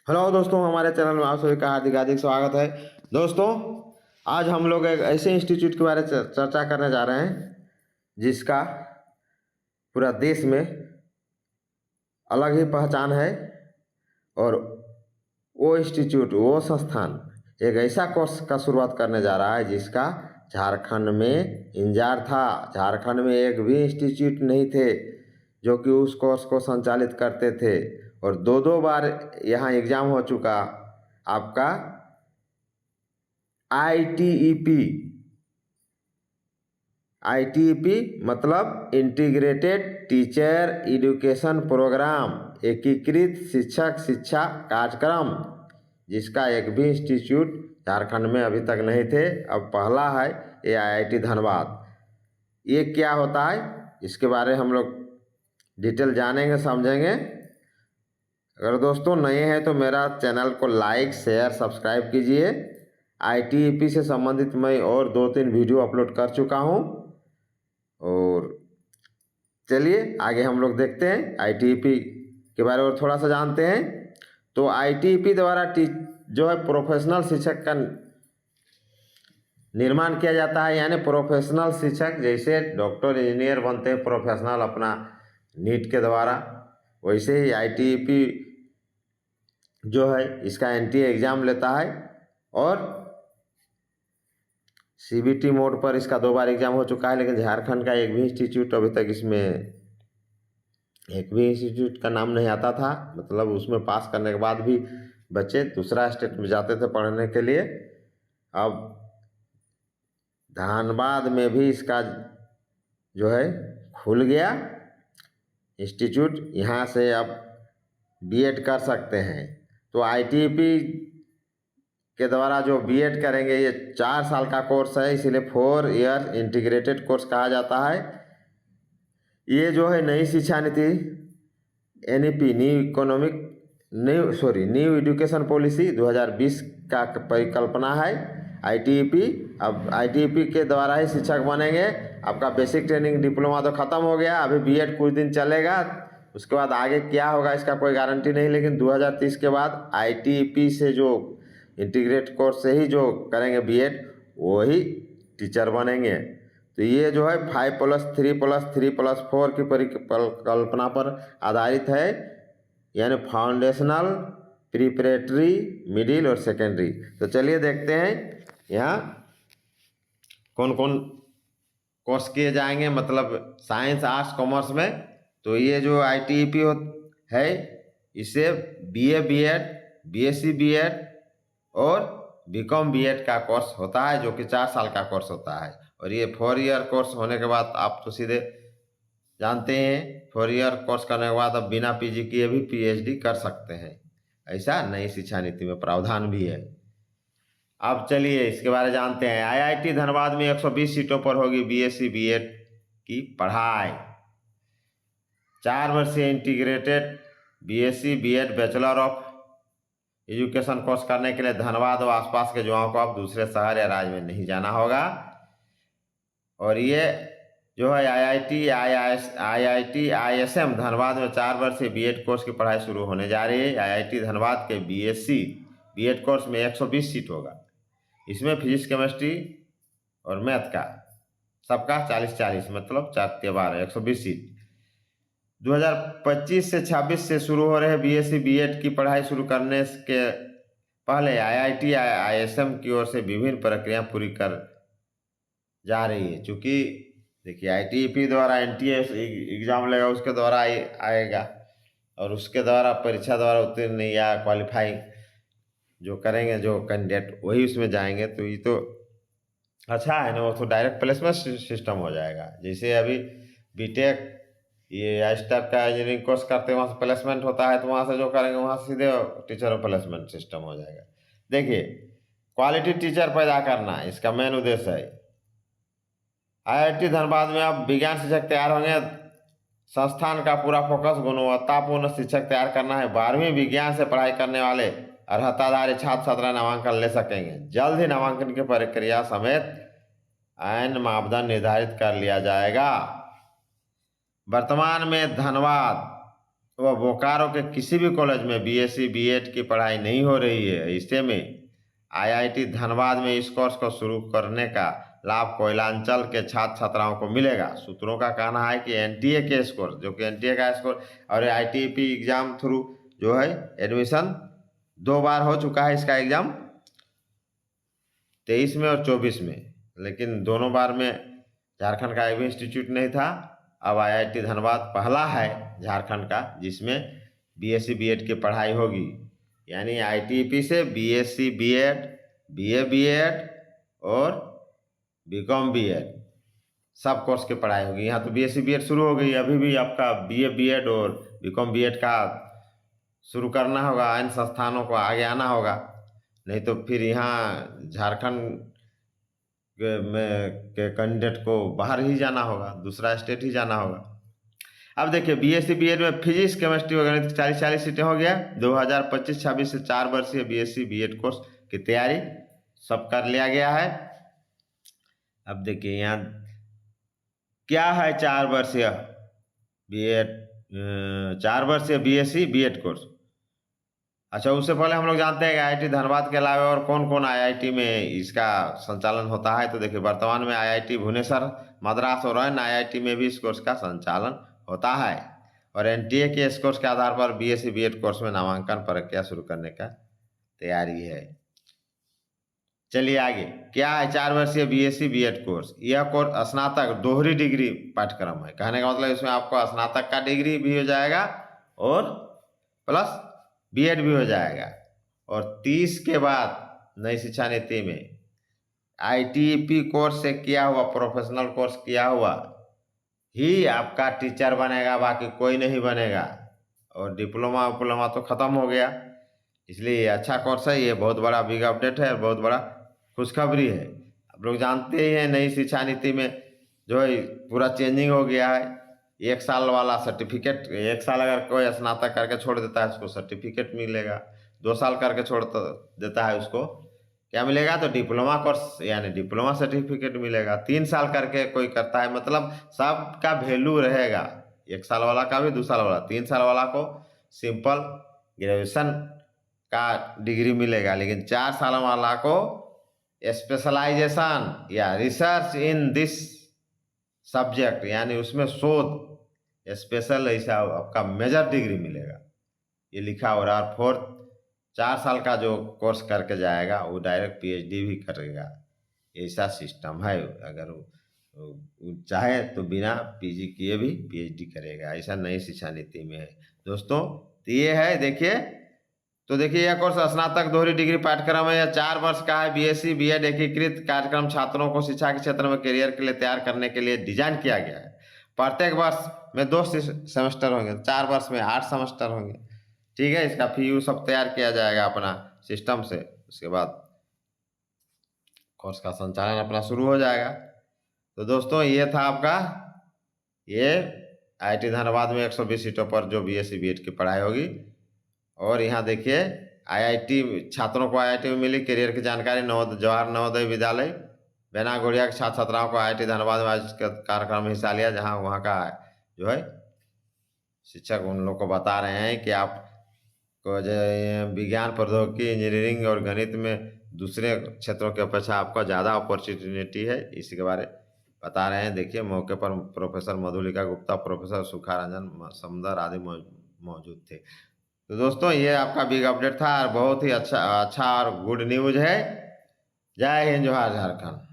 Hello दोस्तों, हमारे channel में आप सभी का हार्दिक हार्दिक स्वागत है। दोस्तों, आज हम लोग एक ऐसे इंस्टीट्यूट के बारे में चर्चा करने जा रहे हैं जिसका पूरा देश में अलग ही पहचान है। और वो इंस्टीट्यूट, वो संस्थान एक ऐसा कोर्स का शुरुआत करने जा रहा है जिसका झारखंड में इंतजार था। झारखंड में एक भी इंस्टीट्यूट नहीं थे जो कि उस कोर्स को संचालित करते थे, और दो दो बार यहाँ एग्ज़ाम हो चुका आपका ITEP। ITEP मतलब इंटीग्रेटेड टीचर एजुकेशन प्रोग्राम, एकीकृत शिक्षक शिक्षा कार्यक्रम, जिसका एक भी इंस्टीट्यूट झारखंड में अभी तक नहीं थे। अब पहला है ये IIT धनबाद। ये क्या होता है, इसके बारे में हम लोग डिटेल जानेंगे, समझेंगे। अगर दोस्तों नए हैं तो मेरा चैनल को लाइक शेयर सब्सक्राइब कीजिए। ITEP से संबंधित मैं और 2-3 वीडियो अपलोड कर चुका हूँ। और चलिए आगे हम लोग देखते हैं, ITEP के बारे में थोड़ा सा जानते हैं। तो ITEP द्वारा जो है प्रोफेशनल शिक्षक का निर्माण किया जाता है, यानी प्रोफेशनल शिक्षक जैसे डॉक्टर इंजीनियर बनते हैं प्रोफेशनल अपना नीट के द्वारा, वैसे ही ITEP जो है इसका NTA एग्ज़ाम लेता है। और CBT मोड पर इसका 2 बार एग्ज़ाम हो चुका है, लेकिन झारखंड का एक भी इंस्टीट्यूट अभी तक इसमें एक भी इंस्टीट्यूट का नाम नहीं आता था। मतलब उसमें पास करने के बाद भी बच्चे दूसरा स्टेट में जाते थे पढ़ने के लिए। अब धनबाद में भी इसका जो है खुल गया इंस्टीट्यूट, यहाँ से आप B.Ed कर सकते हैं। तो ITEP के द्वारा जो B.Ed करेंगे ये 4 साल का कोर्स है, इसीलिए 4 ईयर इंटीग्रेटेड कोर्स कहा जाता है। ये जो है नई शिक्षा नीति NEP न्यू एजुकेशन पॉलिसी 2020 का परिकल्पना है ITEP। अब ITEP के द्वारा ही शिक्षक बनेंगे। आपका बेसिक ट्रेनिंग डिप्लोमा तो ख़त्म हो गया, अभी B.Ed कुछ दिन चलेगा, उसके बाद आगे क्या होगा इसका कोई गारंटी नहीं। लेकिन 2030 के बाद ITEP से जो इंटीग्रेट कोर्स से ही जो करेंगे B.Ed वही टीचर बनेंगे। तो ये जो है 5+3+3+4 की परिकल्पना पर आधारित है, यानी फाउंडेशनल, प्रिपरेटरी, मिडिल और सेकेंडरी। तो चलिए देखते हैं यहाँ कौन कौन कोर्स किए जाएंगे, मतलब साइंस आर्ट्स कॉमर्स में। तो ये जो ITEP है इससे BA B.Ed, BSc B.Ed और BCom B.Ed का कोर्स होता है, जो कि 4 साल का कोर्स होता है। और ये 4 ईयर कोर्स होने के बाद आप तो सीधे जानते हैं 4 ईयर कोर्स करने के बाद अब बिना PG किए भी PhD कर सकते हैं। ऐसा नई शिक्षा नीति में प्रावधान भी है। अब चलिए इसके बारे में जानते हैं। IIT धनबाद में 120 सीटों पर होगी BSc B.Ed की पढ़ाई। 4 वर्षीय integrated BSc B.Ed bachelor of education course करने के लिए धनबाद और आसपास के युवाओं को अब दूसरे शहर या राज्य में नहीं जाना होगा। और ये जो है IIT ISM धनबाद में 4 वर्षीय B.Ed कोर्स की पढ़ाई शुरू होने जा रही है। IIT धनबाद के BSc B.Ed कोर्स में 120 सीट होगा। इसमें फिजिक्स, केमिस्ट्री और मैथ का सबका 40-40, मतलब 4×12 120 सीट। 2025 से 26 से शुरू हो रहे BSc B.Ed की पढ़ाई शुरू करने के पहले IIT ISM की ओर से विभिन्न प्रक्रिया पूरी कर जा रही है। चूँकि देखिए ITEP द्वारा NTA एग्ज़ाम लेगा, उसके द्वारा आएगा, और उसके द्वारा परीक्षा द्वारा उत्तीर्ण या क्वालिफाई जो करेंगे जो कैंडिडेट वही उसमें जाएंगे। तो ये तो अच्छा है ना, वो तो डायरेक्ट प्लेसमेंट सिस्टम हो जाएगा। जैसे अभी B.Tech ये इस टाइप का इंजीनियरिंग कोर्स करते हैं, वहाँ से प्लेसमेंट होता है, तो वहाँ से जो करेंगे वहाँ से सीधे टीचर प्लेसमेंट सिस्टम हो जाएगा। देखिए क्वालिटी टीचर पैदा करना इसका मेन उद्देश्य है। IIT धनबाद में अब विज्ञान शिक्षक तैयार होंगे। संस्थान का पूरा फोकस गुणवत्तापूर्ण शिक्षक तैयार करना है। 12वीं विज्ञान से पढ़ाई करने वाले अर्हताधारी छात्र छात्रा नामांकन ले सकेंगे। जल्द ही नामांकन की प्रक्रिया समेत ऐन मापदंड निर्धारित कर लिया जाएगा। वर्तमान में धनबाद वह बोकारो के किसी भी कॉलेज में बीएससी बीएड की पढ़ाई नहीं हो रही है, ऐसे में आईआईटी धनबाद में इस कोर्स को शुरू करने का लाभ कोयलांचल के छात्र छात्राओं को मिलेगा। सूत्रों का कहना है कि एनटीए के स्कोर, जो कि एनटीए का स्कोर और आईटीपी एग्जाम थ्रू जो है एडमिशन 2 बार हो चुका है इसका एग्जाम, 23 में और 24 में, लेकिन दोनों बार में झारखंड का एक भी इंस्टीट्यूट नहीं था। अब आईआईटी धनबाद पहला है झारखंड का जिसमें बीएससी बीएड की पढ़ाई होगी, यानी आईटीपी से बीएससी बीएड, बीए बीएड और बीकॉम बीएड सब कोर्स की पढ़ाई होगी। यहाँ तो बीएससी बीएड शुरू हो गई, अभी भी आपका बीए बीएड और बीकॉम बीएड का शुरू करना होगा, इन संस्थानों को आगे आना होगा, नहीं तो फिर यहाँ झारखंड में के कैंडिडेट को बाहर ही जाना होगा, दूसरा स्टेट ही जाना होगा। अब देखिए बीएससी बीएड में फिजिक्स केमिस्ट्री और गणित 40 सीटें हो गया। 2025-26 से 4 वर्षीय बीएससी बीएड कोर्स की तैयारी सब कर लिया गया है। अब देखिए यहाँ क्या है 4 वर्षीय बीएड, 4 वर्षीय बीएससी बीएड कोर्स। अच्छा, उससे पहले हम लोग जानते हैं कि आईआईटी धनबाद के अलावा और कौन कौन आईआईटी में इसका संचालन होता है। तो देखिए वर्तमान में आईआईटी भुवनेश्वर, मद्रास और अन्य आईआईटी में भी इस कोर्स का संचालन होता है और एनटीए के इस कोर्स के आधार पर बीएससी बीएड कोर्स में नामांकन प्रक्रिया शुरू करने का तैयारी है। चलिए आगे क्या है 4 वर्षीय बीएससी बीएड कोर्स। यह कोर्स स्नातक दोहरी डिग्री पाठ्यक्रम है। कहने का मतलब इसमें आपको स्नातक का डिग्री भी हो जाएगा और प्लस बीएड भी हो जाएगा। और 30 के बाद नई शिक्षा नीति में आईटीपी कोर्स से किया हुआ, प्रोफेशनल कोर्स किया हुआ ही आपका टीचर बनेगा, बाकी कोई नहीं बनेगा। और डिप्लोमा तो ख़त्म हो गया, इसलिए ये अच्छा कोर्स है, ये बहुत बड़ा बिग अपडेट है और बहुत बड़ा खुशखबरी है। आप लोग जानते ही हैं नई शिक्षा नीति में जो है पूरा चेंजिंग हो गया है। 1 साल वाला सर्टिफिकेट, 1 साल अगर कोई स्नातक करके छोड़ देता है उसको सर्टिफिकेट मिलेगा, 2 साल करके छोड़ देता है उसको क्या मिलेगा, तो डिप्लोमा कोर्स यानी डिप्लोमा सर्टिफिकेट मिलेगा। 3 साल करके कोई करता है, मतलब सबका वैल्यू रहेगा, 1 साल वाला का भी, 2 साल वाला, 3 साल वाला को सिंपल ग्रेजुएशन का डिग्री मिलेगा, लेकिन 4 साल वाला को स्पेशलाइजेशन या रिसर्च इन दिस सब्जेक्ट यानी उसमें शोध स्पेशल ऐसा आपका मेजर डिग्री मिलेगा, ये लिखा हो रहा है। और 4 साल का जो कोर्स करके जाएगा वो डायरेक्ट पीएचडी भी करेगा, ऐसा सिस्टम है। अगर वो चाहे तो बिना पीजी किए भी पीएचडी करेगा, ऐसा नई शिक्षा नीति में है दोस्तों। तो ये है देखिए, तो देखिए यह कोर्स स्नातक दोहरी डिग्री पाठ्यक्रम है। यह 4 वर्ष का है। बीएससी बीएड एकीकृत कार्यक्रम छात्रों को शिक्षा के क्षेत्र में करियर के लिए तैयार करने के लिए डिजाइन किया गया है। प्रत्येक वर्ष में 2 सेमेस्टर होंगे, 4 वर्ष में 8 सेमेस्टर होंगे, ठीक है। इसका फीयू सब तैयार किया जाएगा अपना सिस्टम से, उसके बाद कोर्स का संचालन अपना शुरू हो जाएगा। तो दोस्तों ये था आपका ये आईआईटी धनबाद में 120 सीटों पर जो बीएससी बीएड की पढ़ाई होगी। और यहाँ देखिए आईआईटी छात्रों को आईआईटी में मिली करियर की जानकारी। जवाहर नवोदय विद्यालय बेनागोड़िया के छात्र छात्राओं को आईआईटी धनबाद में आज कार्यक्रम में हिस्सा लिया, जहाँ वहाँ का जो है शिक्षक उन लोग को बता रहे हैं कि आप को जो विज्ञान प्रौद्योगिकी इंजीनियरिंग और गणित में दूसरे क्षेत्रों की अपेक्षा आपका ज़्यादा अपॉर्चुनिटी है, इसी के बारे बता रहे हैं। देखिए मौके पर प्रोफेसर मधुलिका गुप्ता, प्रोफेसर सुखा रंजन समदर आदि मौजूद थे। तो दोस्तों ये आपका बिग अपडेट था और बहुत ही अच्छा और गुड न्यूज़ है। जय हिंद, जोहार झारखंड।